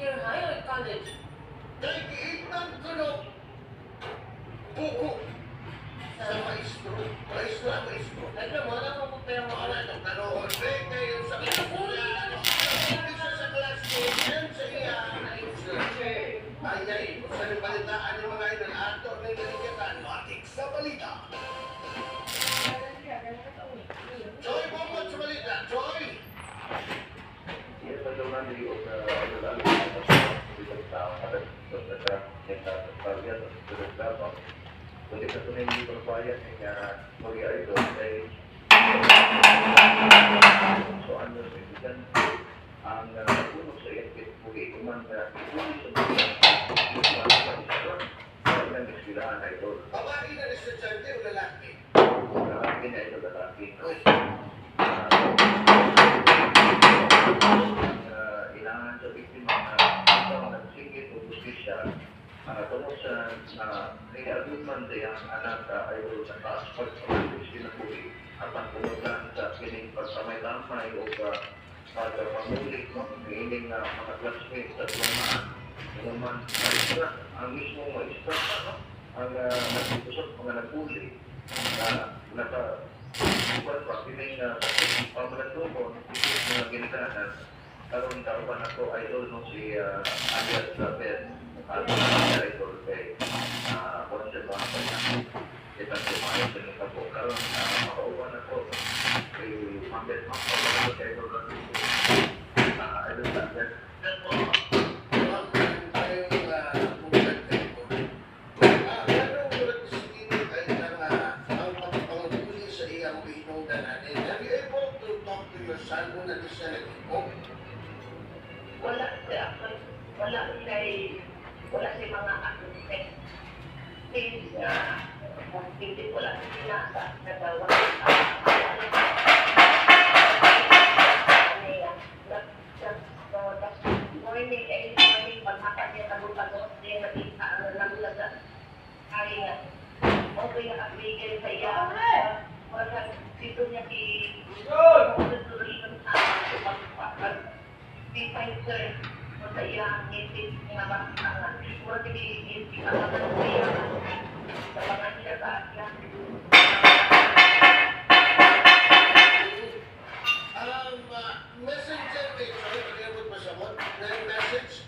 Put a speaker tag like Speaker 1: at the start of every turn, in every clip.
Speaker 1: Junior high or college?
Speaker 2: Kay giitan ko no, buko sa maestro. Maestro.
Speaker 1: Naglaman ako kung pero
Speaker 2: Wala
Speaker 1: makalan.
Speaker 2: nang nanood. Kayo sa
Speaker 1: Pinapuli
Speaker 2: kanya.
Speaker 1: na
Speaker 2: Isa sa classmate, yan sa iya. Ayay, kung saan yung balitaan yung mga idol, ato na yung naligatan, matik sa balita. Joy, bumot sa balita. Joy!
Speaker 3: Yes, I don't know the Jadi ketunai di perbayaan yang mulia itu dari soalnya itu kan anggaran untuk saya boleh cuman boleh sebenarnya dan istirahat itu
Speaker 2: Babae na estudyante o lalaki?
Speaker 3: lalaki na itu lalaki
Speaker 2: Uy,
Speaker 3: ilangan sa biktima na nagsigit o justisya tungkol sa reagreement yang anak ay sa taas pagpapagod sinapuli at ang pumulan sa kining pagsamay-lamay o pagpapamulik hiling na mga classmates at lumaan maestra, ang mismong maestra ang nagputusok mga nagpuli na nakakuan pa kining pamalatubon isip mga ginikanan karon kauban ako idol no si Alias Rapet at mga idol kay konsen mga kanya kita kumain sa mga po karon makauban ako kay Mambet Makauban kay idol Rapet idol Rapet
Speaker 4: wala si mga architect. Since hindi wala sila nagawa morning, pagmakas niya tagong-tagong din nakita ang nagulaga. Kaya nga, okay na kabigay sa iya. Wala dito niya tuloy-tuloy sa pagpapas. Define sir, sa iya ngipin nga bakasangan. Mura ngipin ang mga siya sa mga siya sa siya.
Speaker 2: Messenger kay Joy, pag-iabot pa siya mo, message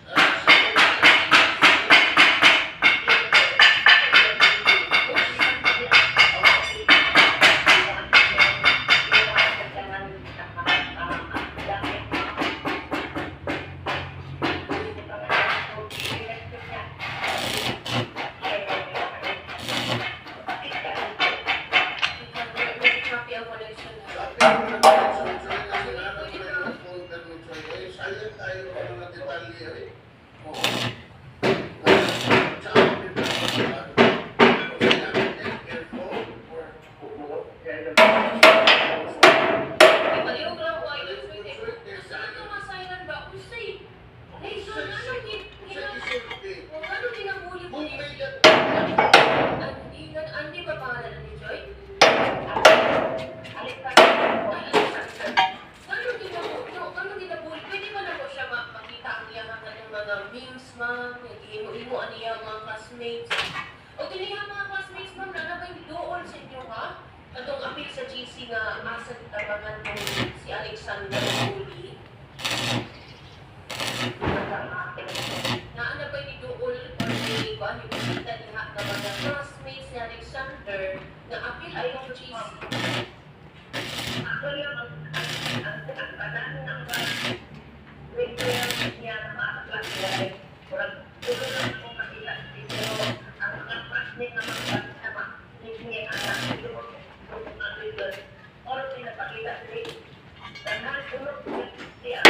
Speaker 1: memes, ma'am, himo-himo niya mga classmates. O tiniha mga classmates, ma'am, na nabay doon sa inyo, ha? Atong apil sa GC nga asa tabangan mo si Alexander Uli. Naana ba ni Dool or ni Kuan ni Bisita niha nga mga classmates ni Alexander na apil ayong GC?
Speaker 4: Ako yung ang tanan ng requirement niya ng mga klase. Puro lang po makita dito ang mga classmate na mga kasama. Hindi ang dito kung ano yun. Or pinapakita sila. Dahil tulog siya.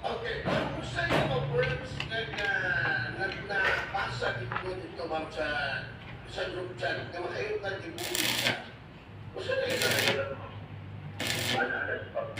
Speaker 2: Okay, kung sa iyo mga words nagpasa dito ma'am sa group chat na makayon ka di buhay ka. Kung sa iyo
Speaker 3: ada sebab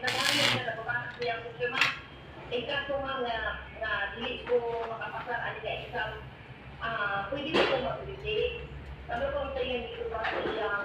Speaker 4: naghahanap na nababasa siya ang sistema. Eh kaso nga dili ko makapasar ani ka exam. Pwede ko mag-retake. Sabi ko sa iyo dito pa sa iyang